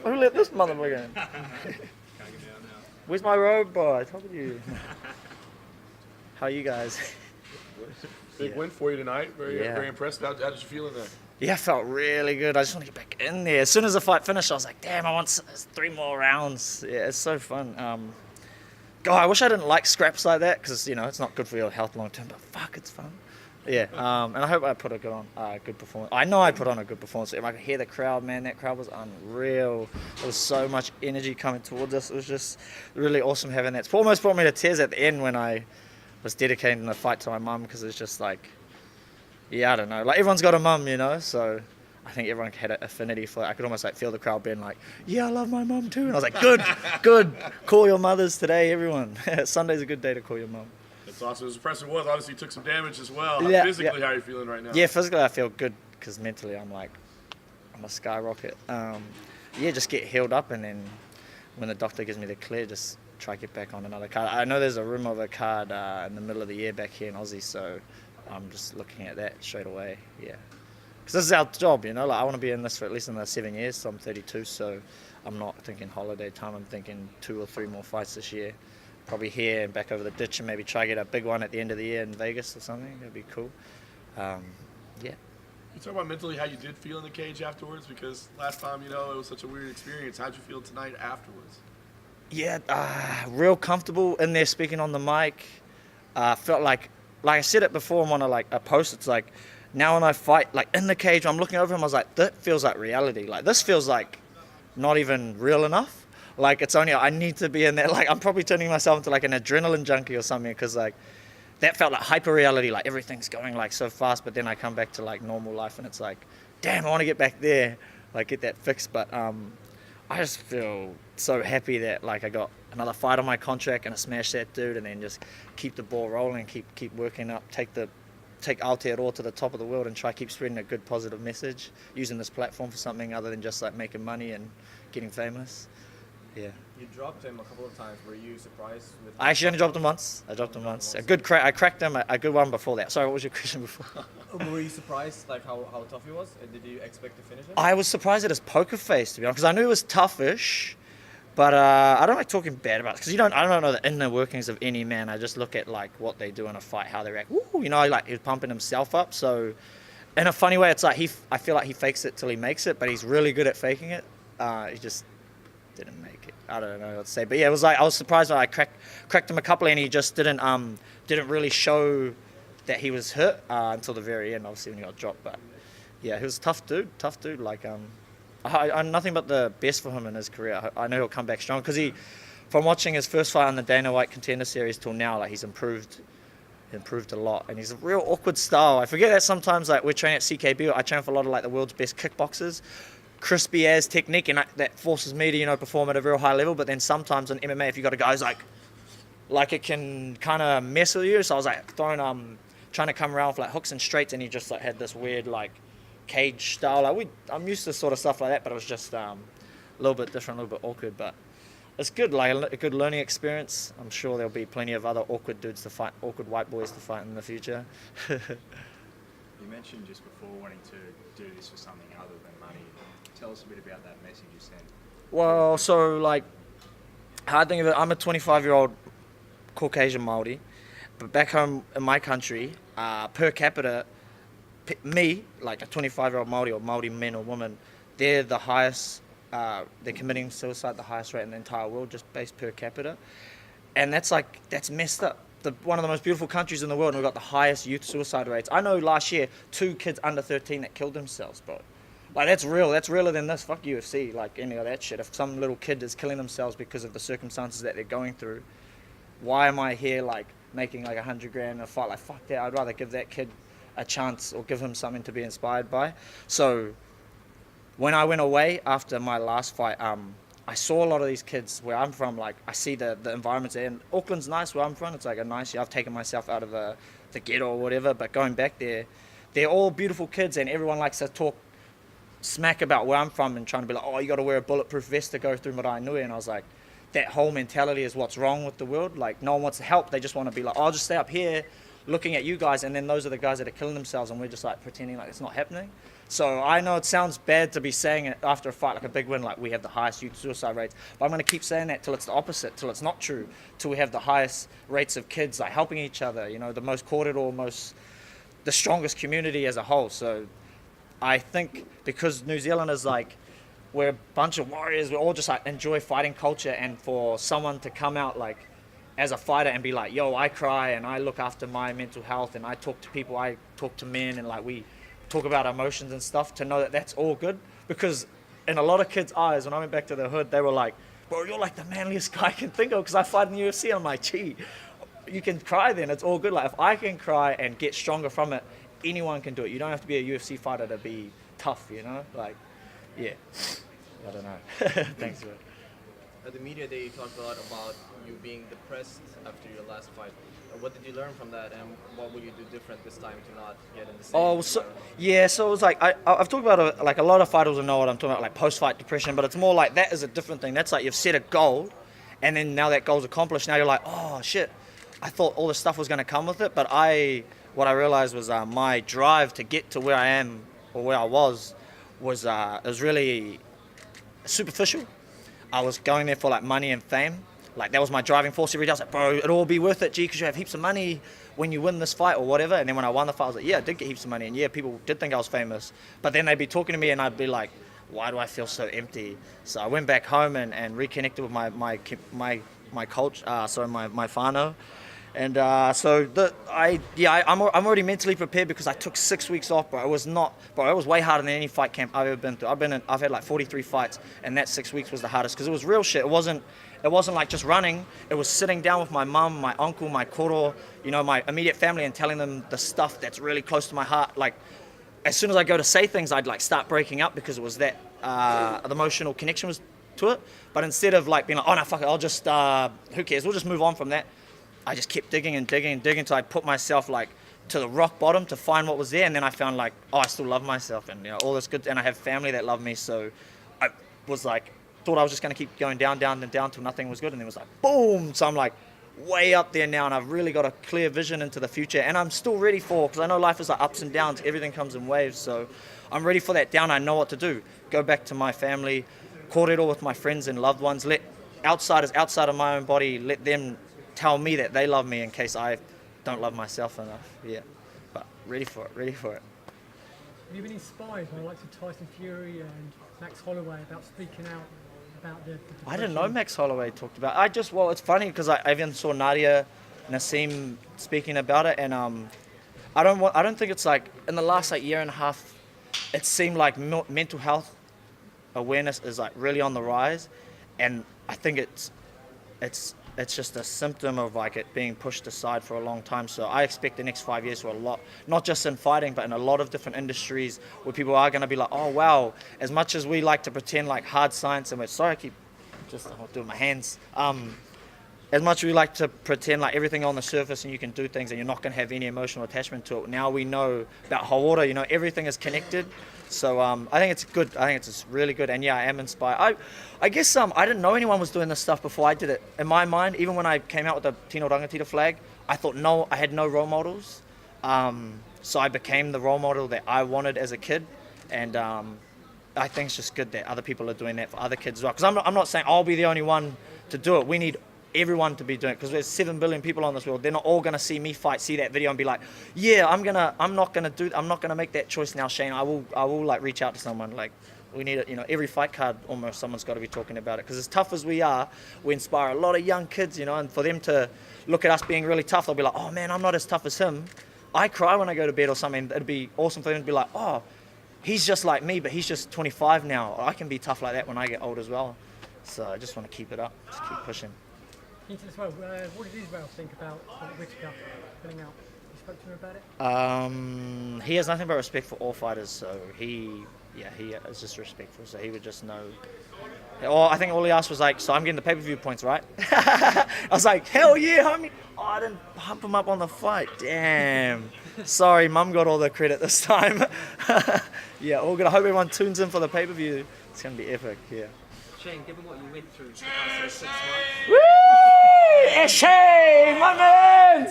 Who let this motherfucker in? Can't get down now. Where's my robe, boy? I told you. How are you guys? Big win for you tonight. Very, Yeah. very impressed. How did you feel in there? Yeah, I felt really good. I just want to get back in there. As soon as the fight finished, I was like, damn, I want 3 more rounds. Yeah, it's so fun. God, I wish I didn't like scraps like that because, you know, it's not good for your health long term, but fuck, it's fun. Yeah, and I hope I put a good performance. I know I put on a good performance. If I could hear the crowd, man, that crowd was unreal. There was so much energy coming towards us. It was just really awesome having that. It almost brought me to tears at the end when I was dedicating the fight to my mum because it's just like, yeah, I don't know. Like, everyone's got a mum, you know, so I think everyone had an affinity for it. I could almost like feel the crowd being like, yeah, I love my mum too. And I was like, good. Call your mothers today, everyone. Sunday's a good day to call your mum. That's awesome. As impressive as it was, obviously you took some damage as well. Yeah, Physically, yeah. how are you feeling right now? Yeah, physically I feel good because mentally I'm a skyrocket. Yeah, just get healed up and then when the doctor gives me the clear, just try to get back on another card. I know there's a room of a card in the middle of the year back here in Aussie, so I'm just looking at that straight away, yeah. Because this is our job, you know, like I want to be in this for at least another 7 years, so I'm 32, so I'm not thinking holiday time, I'm thinking 2 or 3 more fights this year. Probably here and back over the ditch and maybe try to get a big one at the end of the year in Vegas or something, that'd be cool. Yeah. You talk about mentally how you did feel in the cage afterwards, because last time, you know, it was such a weird experience. How'd you feel tonight afterwards? Yeah, real comfortable in there speaking on the mic. Felt like I said it before on a post, it's like, now when I fight, like in the cage, I'm looking over him, I was like, that feels like reality. Like this feels like not even real enough. Like it's only, I need to be in there. Like I'm probably turning myself into like an adrenaline junkie or something because like that felt like hyper reality. Like everything's going like so fast, but then I come back to like normal life and it's like, damn, I want to get back there, like get that fixed. But I just feel so happy that like I got another fight on my contract and I smash that dude and then just keep the ball rolling, keep working up, take Aotearoa to the top of the world and try to keep spreading a good positive message, using this platform for something other than just like making money and getting famous. Yeah. You dropped him a couple of times. Were you surprised with? I actually only dropped him once. I I cracked him a good one before that. Sorry, what was your question before? Were you surprised like how tough he was? Did you expect to finish him? I was surprised at his poker face, to be honest, because I knew he was toughish, but I don't like talking bad about it because I don't know the inner workings of any man. I just look at like what they do in a fight, how they react. Woo, you know, like he's pumping himself up. So, in a funny way, it's like I feel like he fakes it till he makes it, but he's really good at faking it. He just didn't make it. I don't know what to say, but yeah, it was like I was surprised when I cracked him a couple, and he just didn't really show that he was hurt until the very end. Obviously, when he got dropped, but yeah, he was a tough dude. Like I'm nothing but the best for him in his career. I know he'll come back strong because from watching his first fight on the Dana White Contender Series till now, like he's improved a lot, and he's a real awkward style. I forget that sometimes, like we're training at CKB, I train for a lot of like the world's best kickboxers. Crispy as technique, and that forces me to, you know, perform at a real high level. But then sometimes in MMA, if you got a guy who's like it can kind of mess with you. So I was like trying to come around with like hooks and straights, and he just like had this weird like cage style. Like I'm used to sort of stuff like that, but it was just a little bit different, a little bit awkward. But it's good, like a good learning experience. I'm sure there'll be plenty of other awkward dudes to fight, awkward white boys to fight in the future. You mentioned just before wanting to do this for something other than money. Tell us a bit about that message you sent. Well, so like, hard thing of it, I'm a 25-year-old Caucasian Māori, but back home in my country, per capita, me, like a 25-year-old Māori or Māori man or woman, they're the highest, they're committing suicide the highest rate in the entire world, just based per capita. And that's messed up. One of the most beautiful countries in the world, and we've got the highest youth suicide rates. I know last year, 2 kids under 13 that killed themselves, bro. Like, that's real. That's realer than this. Fuck UFC, like any of that shit. If some little kid is killing themselves because of the circumstances that they're going through, why am I here, like, making, like, $100,000 in a fight? Like, fuck that. I'd rather give that kid a chance or give him something to be inspired by. So, when I went away after my last fight, I saw a lot of these kids where I'm from. Like, I see the environments there. And Auckland's nice where I'm from. It's, like, a nice... I've taken myself out of the ghetto or whatever, but going back there, they're all beautiful kids, and everyone likes to talk smack about where I'm from and trying to be like, oh, you got to wear a bulletproof vest to go through Maraenui. And I was like, that whole mentality is what's wrong with the world. Like, no one wants to help. They just want to be like, oh, I'll just stay up here looking at you guys, and then those are the guys that are killing themselves, and we're just like pretending like it's not happening. So I know it sounds bad to be saying it after a fight, like a big win, like we have the highest youth suicide rates. But I'm going to keep saying that till it's the opposite, till it's not true, till we have the highest rates of kids like helping each other. You know, the most courted or the strongest community as a whole. So I think because New Zealand is like, we're a bunch of warriors, we all just like enjoy fighting culture, and for someone to come out like as a fighter and be like, yo, I cry and I look after my mental health and I talk to people, I talk to men, and like we talk about emotions and stuff, to know that that's all good. Because in a lot of kids' eyes, when I went back to the hood, they were like, bro, you're like the manliest guy I can think of, because I fight in the UFC. And I'm like, gee, you can cry then, it's all good. Like if I can cry and get stronger from it, anyone can do it. You don't have to be a UFC fighter to be tough, you know? Like, yeah, I don't know. Thanks, man. At the media day, you talked a lot about you being depressed after your last fight. What did you learn from that, and what will you do different this time to not get in the same environment? So it was like, I've talked about it, like a lot of fighters will know what I'm talking about, like post-fight depression, but it's more like that is a different thing. That's like you've set a goal, and then now that goal's accomplished, now you're like, oh shit, I thought all this stuff was going to come with it, but what I realized was my drive to get to where I am, or where I was really superficial. I was going there for like money and fame. Like that was my driving force every day. I was like, bro, it'll all be worth it, G, because you have heaps of money when you win this fight or whatever. And then when I won the fight, I was like, yeah, I did get heaps of money. And yeah, people did think I was famous. But then they'd be talking to me and I'd be like, why do I feel so empty? So I went back home and reconnected with my coach, my whānau. And I'm already mentally prepared because I took 6 weeks off, bro. It was way harder than any fight camp I've ever been through. I've had like 43 fights, and that 6 weeks was the hardest because it was real shit. It wasn't like just running. It was sitting down with my mum, my uncle, my koro, you know, my immediate family, and telling them the stuff that's really close to my heart. Like, as soon as I go to say things, I'd like start breaking up because it was that the emotional connection was to it. But instead of like being like, oh no, fuck it, I'll just who cares? We'll just move on from that. I just kept digging until I put myself like to the rock bottom to find what was there, and then I found like, oh, I still love myself, and you know, all this good, and I have family that love me. So I was like, thought I was just gonna keep going down till nothing was good, and then it was like boom. So I'm like way up there now, and I've really got a clear vision into the future, and I'm still ready because I know life is like ups and downs. Everything comes in waves, so I'm ready for that down. I know what to do. Go back to my family, kōrero with my friends and loved ones. Let outsiders outside of my own body, let them tell me that they love me in case I don't love myself enough. Yeah, but ready for it. Have you been inspired by the likes of Tyson Fury and Max Holloway about speaking out about the I didn't know Max Holloway talked about it. It's funny because I even saw Nadia Nassim speaking about it, and I don't think it's like in the last like year and a half, it seemed like mental health awareness is like really on the rise, and I think it's just a symptom of like it being pushed aside for a long time. So I expect the next 5 years for a lot, not just in fighting, but in a lot of different industries where people are going to be like, oh wow, as much as we like to pretend like hard science, and I'm doing my hands. As much as we like to pretend like everything on the surface and you can do things and you're not going to have any emotional attachment to it, now we know about Hawara, you know, everything is connected. So I think it's good. I think it's just really good. And yeah, I am inspired. I guess I didn't know anyone was doing this stuff before I did it. In my mind, even when I came out with the Tino Rangatira flag, I thought I had no role models. So I became the role model that I wanted as a kid. And I think it's just good that other people are doing that for other kids as well. Because I'm not saying I'll be the only one to do it. We need everyone to be doing it, because there's 7 billion people on this world. They're not all gonna see me fight, see that video and be like, yeah, I'm not gonna make that choice now, Shane. I will like reach out to someone. Like, we need it, you know, every fight card almost someone's got to be talking about it, because as tough as we are, we inspire a lot of young kids, you know, and for them to look at us being really tough, they'll be like, oh man, I'm not as tough as him. I cry when I go to bed or something. It'd be awesome for them to be like, oh, he's just like me, but he's just 25 now. I can be tough like that when I get old as well. So I just want to keep it up, just keep pushing. As well, what did Israel think about Whittaker filling out? You spoke to him about it? He has nothing but respect for all fighters, so he is just respectful, so he would just know. I think all he asked was like, so I'm getting the pay-per-view points, right? I was like, hell yeah, homie. Oh, I didn't pump him up on the fight. Damn. Sorry, Mum got all the credit this time. Yeah, all good. I hope everyone tunes in for the pay-per-view. It's going to be epic, yeah. Shane, given what you went through the past 6 months. Woo! Shane, my man!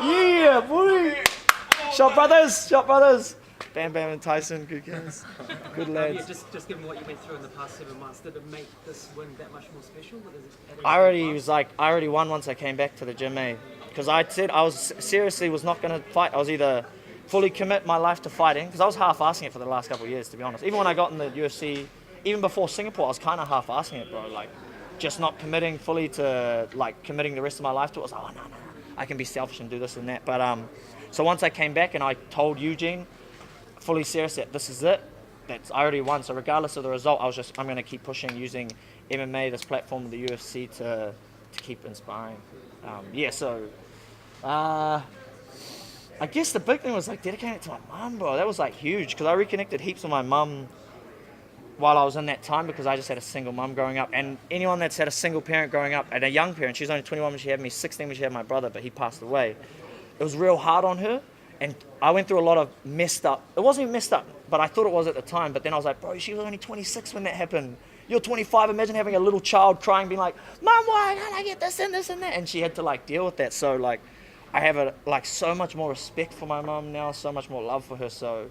Yeah, boy! Shot brothers! Bam Bam and Tyson, good guys. Good lads. Yeah, just given what you went through in the past 7 months, did it make this win that much more special? I already won once I came back to the gym, because I said I was not going to fight. I was either fully commit my life to fighting, because I was half-assing it for the last couple of years, to be honest. Even when I got in the UFC, even before Singapore, I was kind of half-assing it, bro. Like, just not committing fully to, like, committing the rest of my life to it. I was like, oh, no, I can be selfish and do this and that. But, so once I came back and I told Eugene, fully serious, that this is it, I already won. So regardless of the result, I'm going to keep pushing, using MMA, this platform of the UFC, to keep inspiring. I guess the big thing was, like, dedicating it to my mum, bro. That was, like, huge, because I reconnected heaps with my mum while I was in that time, because I just had a single mum growing up. And anyone that's had a single parent growing up, and a young parent, she was only 21 when she had me, 16 when she had my brother, but he passed away. It was real hard on her, and I went through a lot of messed up. It wasn't even messed up, but I thought it was at the time. But then I was like, bro, she was only 26 when that happened. You're 25. Imagine having a little child crying, being like, Mom, why can't I get this and this and that? And she had to, like, deal with that. So, like, I have so much more respect for my mom now, so much more love for her. So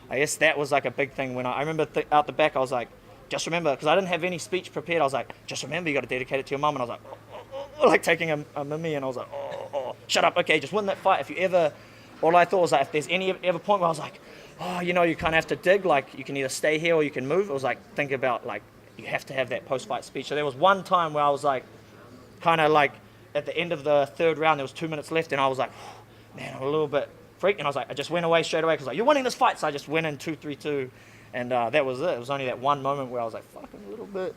I guess that was, like, a big thing. When I remember out the back, I was like, just remember, because I didn't have any speech prepared. I was like, just remember, you got to dedicate it to your mom. And I was like, like taking a mimi, and I was like, shut up, okay, just win that fight. All I thought was, like, if there's any ever point where I was like, you kind of have to dig, like, you can either stay here or you can move. It was like, think about, like, you have to have that post-fight speech. So there was one time where I was like, kind of like, at the end of the third round, there was 2 minutes left, and I was like, man, I'm a little bit freaked. And I was like, I just went away straight away, because, like, you're winning this fight. So I just went in 2-3-2, and that was it. It was only that one moment where I was like, fucking a little bit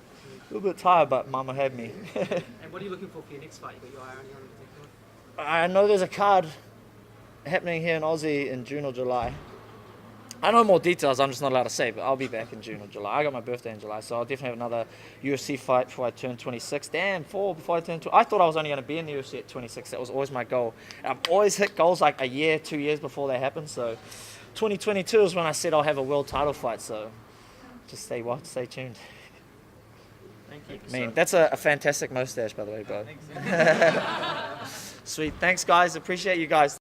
tired, but mama had me. And what are you looking for your next fight? You got your eye on anyone in particular? I know there's a card happening here in Aussie in June or July. I know more details, I'm just not allowed to say, but I'll be back in June or July. I got my birthday in July, so I'll definitely have another UFC fight before I turn 26. Damn, 4 before I turn 20. I thought I was only going to be in the UFC at 26. That was always my goal. And I've always hit goals like a year, 2 years before they happen. So 2022 is when I said I'll have a world title fight. So just stay tuned. Thank you. I mean, that's a fantastic mustache, by the way, bro. Sweet. Thanks, guys. Appreciate you guys.